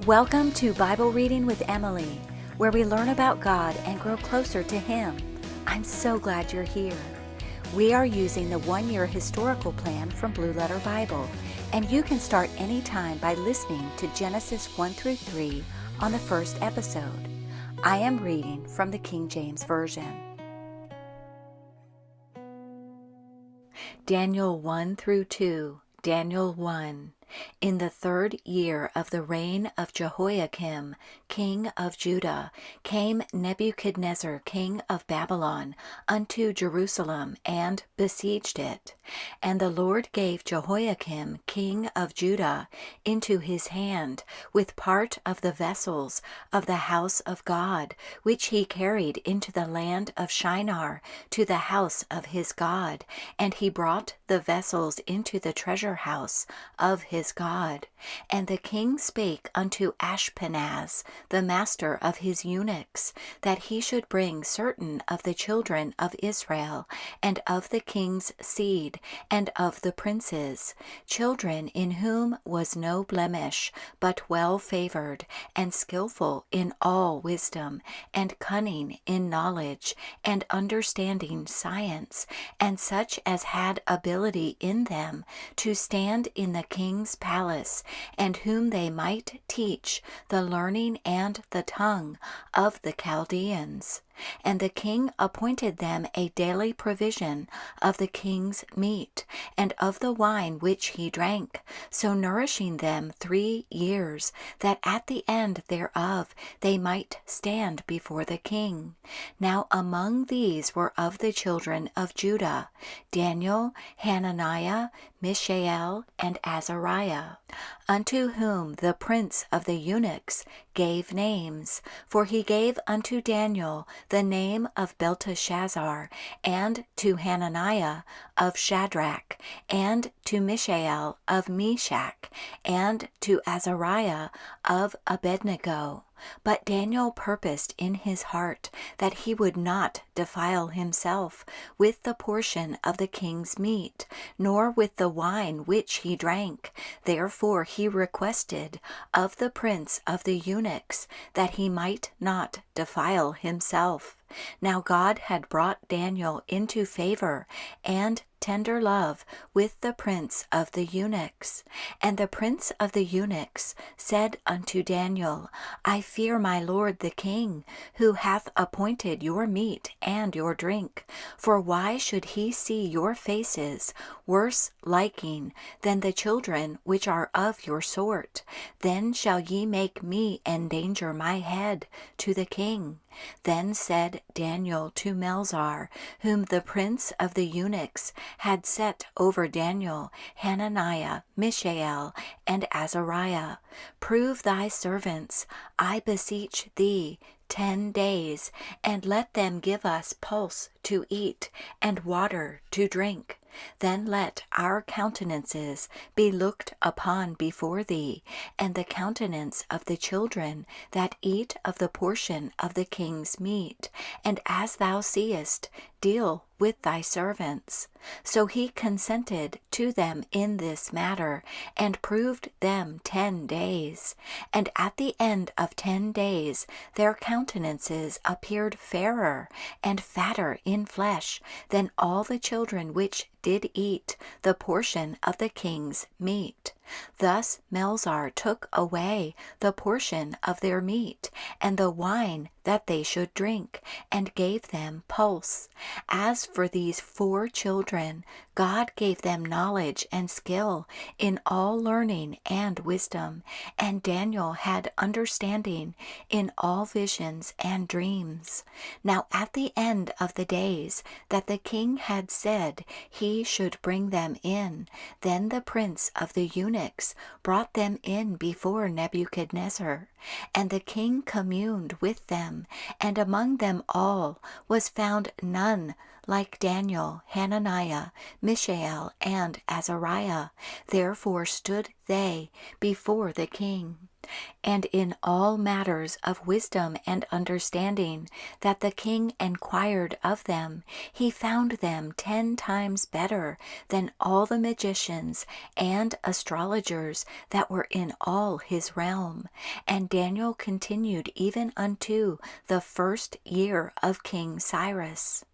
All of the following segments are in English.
Welcome to Bible Reading with Emily, where we learn about God and grow closer to Him. I'm so glad you're here. We are using the one-year historical plan from Blue Letter Bible, and you can start anytime by listening to Genesis 1 through 3 on the first episode. I am reading from the King James Version. Daniel 1 through 2, Daniel 1. In the 3rd year of the reign of Jehoiakim, king of Judah, came Nebuchadnezzar, king of Babylon, unto Jerusalem, and besieged it. And the Lord gave Jehoiakim, king of Judah, into his hand, with part of the vessels of the house of God, which he carried into the land of Shinar, to the house of his God. And he brought the vessels into the treasure house of his God. And the king spake unto Ashpenaz, the master of his eunuchs, that he should bring certain of the children of Israel, and of the king's seed, and of the princes, children in whom was no blemish, but well favored, and skillful in all wisdom, and cunning in knowledge, and understanding science, and such as had ability in them to stand in the king's palace, and whom they might teach the learning and the tongue of the Chaldeans. And the king appointed them a daily provision of the king's meat, and of the wine which he drank, so nourishing them 3 years, that at the end thereof they might stand before the king. Now among these were of the children of Judah, Daniel, Hananiah, Mishael, and Azariah, unto whom the prince of the eunuchs gave names, for he gave unto Daniel the name of Belteshazzar, and to Hananiah of Shadrach, and to Mishael of Meshach, and to Azariah of Abednego. But Daniel purposed in his heart that he would not defile himself with the portion of the king's meat, nor with the wine which he drank. Therefore he requested of the prince of the eunuchs that he might not defile himself. Now God had brought Daniel into favor and tender love with the prince of the eunuchs. And the prince of the eunuchs said unto Daniel, I fear my lord the king, who hath appointed your meat and your drink. For why should he see your faces worse liking than the children which are of your sort? Then shall ye make me endanger my head to the king. Then said Daniel to Melzar, whom the prince of the eunuchs had set over Daniel, Hananiah, Mishael, and Azariah, Prove thy servants, I beseech thee, 10 days, and let them give us pulse to eat, and water to drink. Then let our countenances be looked upon before thee, and the countenance of the children that eat of the portion of the king's meat, and as thou seest, deal with thy servants. So he consented to them in this matter, and proved them 10 days. And at the end of 10 days their countenances appeared fairer and fatter in flesh than all the children which did eat the portion of the king's meat. Thus Melzar took away the portion of their meat, and the wine that they should drink, and gave them pulse. As for these 4 children, God gave them knowledge and skill in all learning and wisdom, and Daniel had understanding in all visions and dreams. Now at the end of the days that the king had said he should bring them in, then the prince of the eunuchs brought them in before Nebuchadnezzar. And the king communed with them, and among them all was found none like Daniel, Hananiah, Mishael, and Azariah. Therefore stood they before the king. And in all matters of wisdom and understanding that the king enquired of them, he found them 10 times better than all the magicians and astrologers that were in all his realm. And Daniel continued even unto the 1st year of King Cyrus.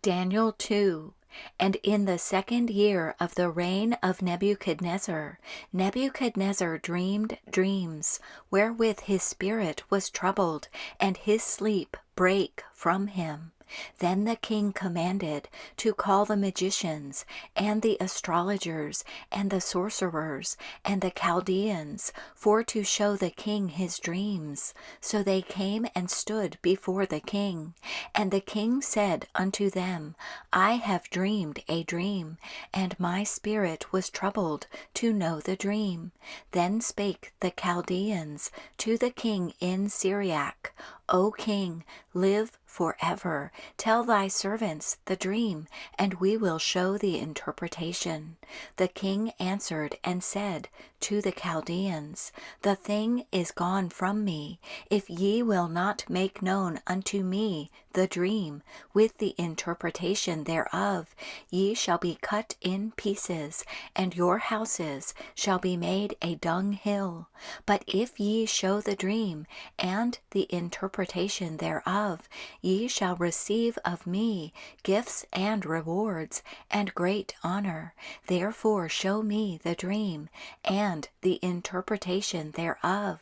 Daniel 2. And in the 2nd year of the reign of Nebuchadnezzar, Nebuchadnezzar dreamed dreams, wherewith his spirit was troubled, and his sleep brake from him. Then the king commanded to call the magicians, and the astrologers, and the sorcerers, and the Chaldeans, for to show the king his dreams. So they came and stood before the king. And the king said unto them, I have dreamed a dream, and my spirit was troubled to know the dream. Then spake the Chaldeans to the king in Syriac, O king, live forever. Tell thy servants the dream, and we will show the interpretation. The king answered and said to the Chaldeans, The thing is gone from me. If ye will not make known unto me the dream with the interpretation thereof, ye shall be cut in pieces, and your houses shall be made a dunghill. But if ye show the dream and the interpretation thereof, ye shall receive of me gifts and rewards and great honor. Therefore show me the dream and the interpretation thereof.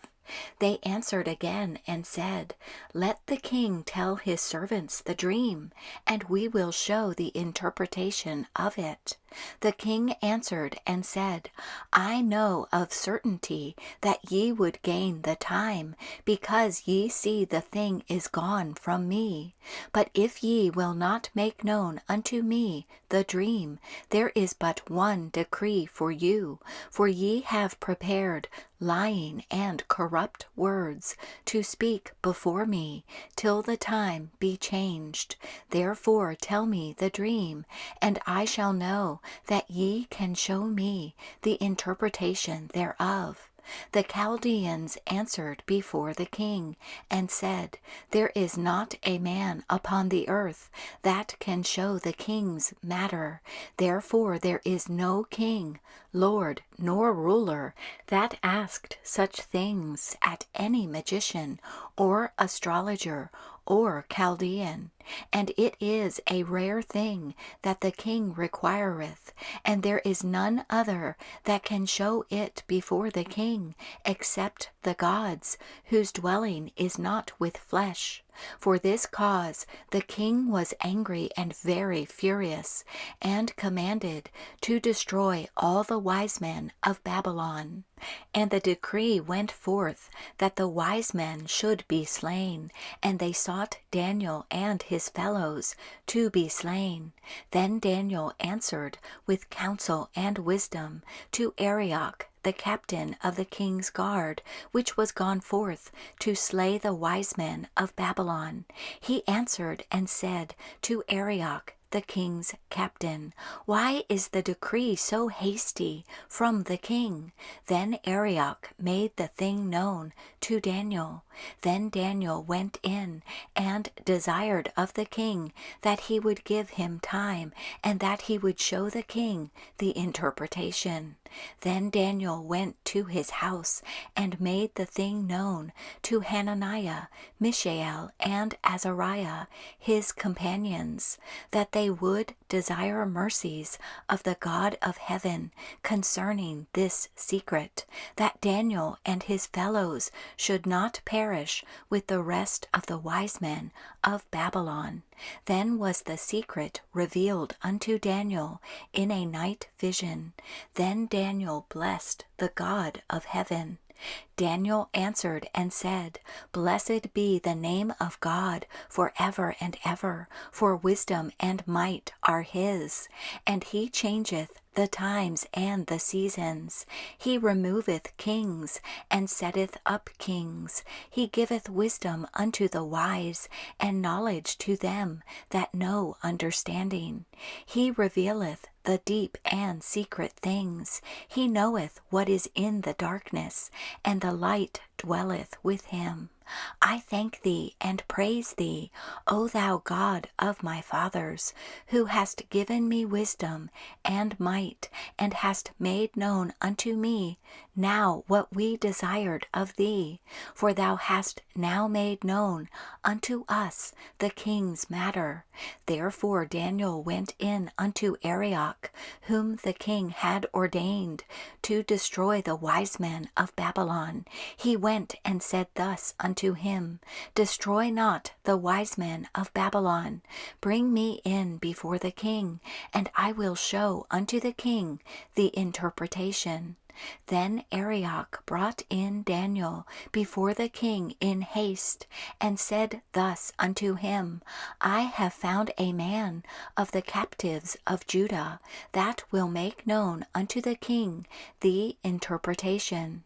They answered again and said, Let the king tell his servants the dream, and we will show the interpretation of it. The king answered and said, I know of certainty that ye would gain the time, because ye see the thing is gone from me. But if ye will not make known unto me the dream, there is but one decree for you, for ye have prepared lying and corrupt words to speak before me, till the time be changed. Therefore tell me the dream, and I shall know that ye can show me the interpretation thereof. The Chaldeans answered before the king, and said, There is not a man upon the earth that can show the king's matter. Therefore there is no king, lord, nor ruler that asked such things at any magician, or astrologer, or Chaldean. And it is a rare thing that the king requireth, and there is none other that can show it before the king, except the gods, whose dwelling is not with flesh. For this cause the king was angry and very furious, and commanded to destroy all the wise men of Babylon. And the decree went forth that the wise men should be slain, and they sought Daniel and his fellows to be slain. Then Daniel answered with counsel and wisdom to Arioch, the captain of the king's guard, which was gone forth to slay the wise men of Babylon. He answered and said to Arioch, the king's captain, Why is the decree so hasty from the king? Then Arioch made the thing known to Daniel. Then Daniel went in and desired of the king that he would give him time, and that he would show the king the interpretation. Then Daniel went to his house and made the thing known to Hananiah, Mishael, and Azariah, his companions, that they would desire mercies of the God of heaven concerning this secret, that Daniel and his fellows should not perish with the rest of the wise men of Babylon. Then was the secret revealed unto Daniel in a night vision. Then Daniel blessed the God of heaven. Daniel answered and said, Blessed be the name of God for ever and ever, for wisdom and might are his. And he changeth the times and the seasons. He removeth kings, and setteth up kings. He giveth wisdom unto the wise, and knowledge to them that know understanding. He revealeth the deep and secret things. He knoweth what is in the darkness, and the light dwelleth with him. I thank thee and praise thee, O thou God of my fathers, who hast given me wisdom and might, and hast made known unto me now what we desired of thee. For thou hast now made known unto us the king's matter. Therefore Daniel went in unto Arioch, whom the king had ordained to destroy the wise men of Babylon. He went and said thus unto him, Destroy not the wise men of Babylon. Bring me in before the king, and I will show unto the king the interpretation. Then Arioch brought in Daniel before the king in haste, and said thus unto him, I have found a man of the captives of Judah, that will make known unto the king the interpretation.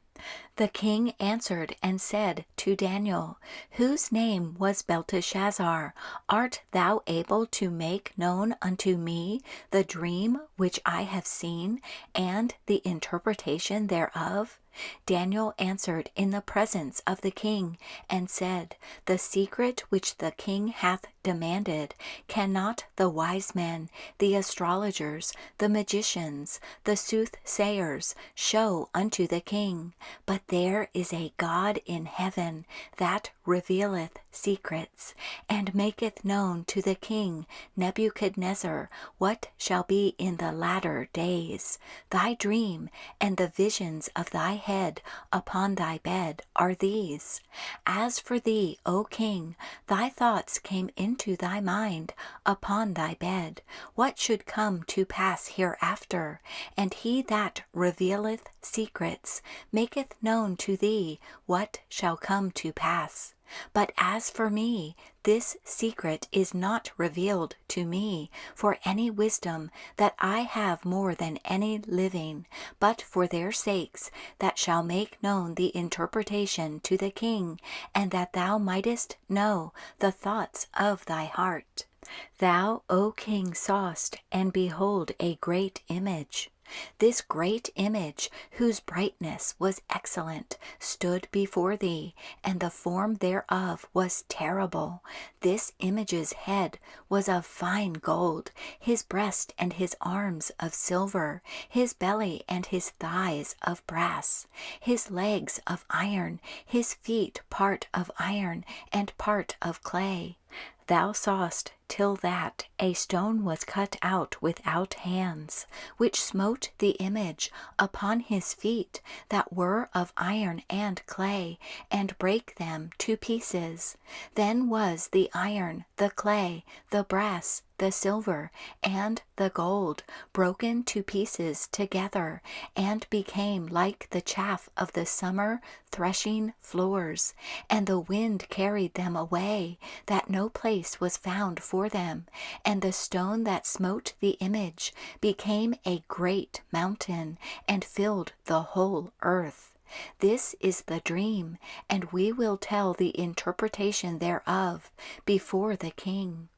The king answered and said to Daniel, whose name was Belteshazzar, art thou able to make known unto me the dream which I have seen, and the interpretation thereof? Daniel answered in the presence of the king, and said, The secret which the king hath demanded cannot the wise men, the astrologers, the magicians, the soothsayers show unto the king. But there is a God in heaven that revealeth secrets, and maketh known to the king Nebuchadnezzar what shall be in the latter days. Thy dream and the visions of thy head upon thy bed are these. As for thee, O king, thy thoughts came into thy mind upon thy bed, what should come to pass hereafter, and he that revealeth secrets maketh known to thee what shall come to pass. But as for me, this secret is not revealed to me for any wisdom that I have more than any living, but for their sakes that shall make known the interpretation to the king, and that thou mightest know the thoughts of thy heart. Thou, O king, sawest, and behold, a great image. This great image, whose brightness was excellent, stood before thee, and the form thereof was terrible. This image's head was of fine gold, his breast and his arms of silver, his belly and his thighs of brass, his legs of iron, his feet part of iron and part of clay. Thou sawest till that a stone was cut out without hands, which smote the image upon his feet that were of iron and clay, and brake them to pieces. Then was the iron, the clay, the brass, the silver, and the gold broken to pieces together, and became like the chaff of the summer threshing floors, and the wind carried them away, that no place was found for them. And the stone that smote the image became a great mountain, and filled the whole earth. This is the dream, and we will tell the interpretation thereof before the king.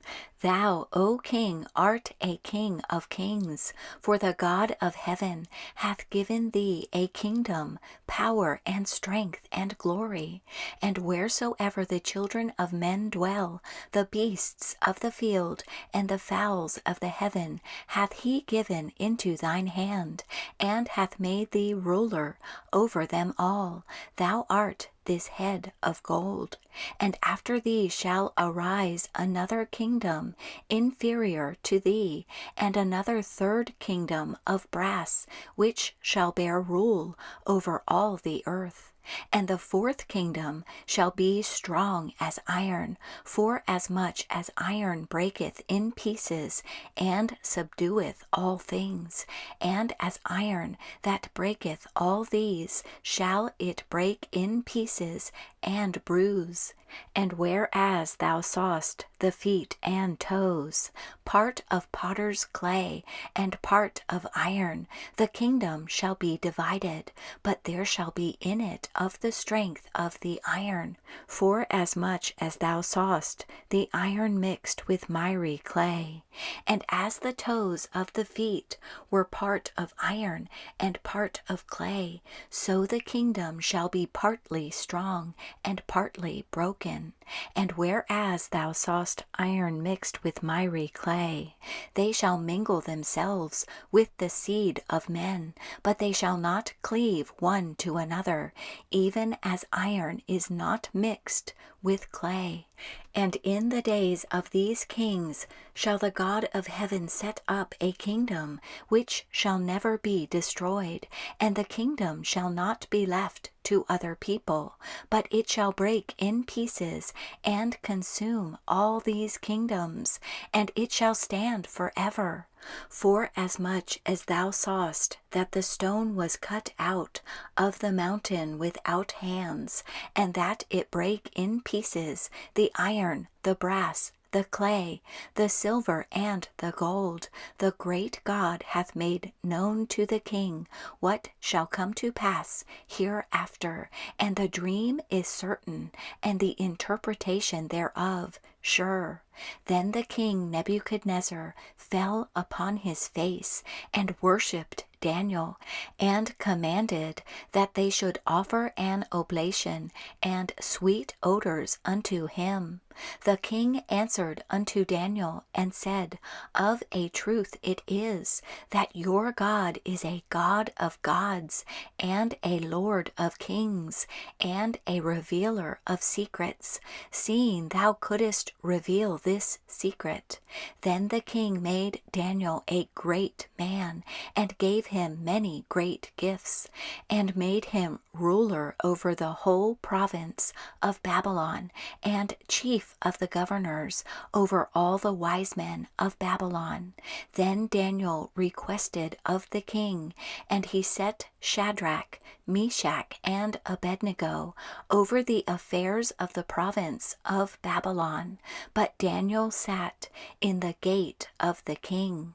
Thou, O king, art a king of kings, for the God of heaven hath given thee a kingdom, power, and strength, and glory. And wheresoever the children of men dwell, the beasts of the field, and the fowls of the heaven, hath he given into thine hand, and hath made thee ruler over them all. Thou art this head of gold. And after thee shall arise another kingdom inferior to thee, and another third kingdom of brass, which shall bear rule over all the earth. And the fourth kingdom shall be strong as iron, forasmuch as iron breaketh in pieces, and subdueth all things. And as iron that breaketh all these, shall it break in pieces, and bruise. And whereas thou sawest the feet and toes, part of potter's clay and part of iron, the kingdom shall be divided, but there shall be in it of the strength of the iron. For as much as thou sawest the iron mixed with miry clay, and as the toes of the feet were part of iron and part of clay, so the kingdom shall be partly strong and partly broken. And whereas thou sawest iron mixed with miry clay, they shall mingle themselves with the seed of men, but they shall not cleave one to another, even as iron is not mixed with clay. And in the days of these kings shall the God of heaven set up a kingdom which shall never be destroyed, and the kingdom shall not be left to other people, but it shall break in pieces and consume all these kingdoms, and it shall stand forever. For as much as thou sawest that the stone was cut out of the mountain without hands, and that it brake in pieces the iron, the brass, the clay, the silver, and the gold, the great God hath made known to the king what shall come to pass hereafter, and the dream is certain, and the interpretation thereof sure. Then the king Nebuchadnezzar fell upon his face and worshipped Daniel, and commanded that they should offer an oblation and sweet odors unto him. The king answered unto Daniel and said, Of a truth it is, that your God is a God of gods, and a Lord of kings, and a revealer of secrets, seeing thou couldest reveal this secret. Then the king made Daniel a great man, and gave him many great gifts, and made him ruler over the whole province of Babylon, and chief of the governors over all the wise men of Babylon. Then Daniel requested of the king, and he set Shadrach, Meshach, and Abednego over the affairs of the province of Babylon. But Daniel sat in the gate of the king.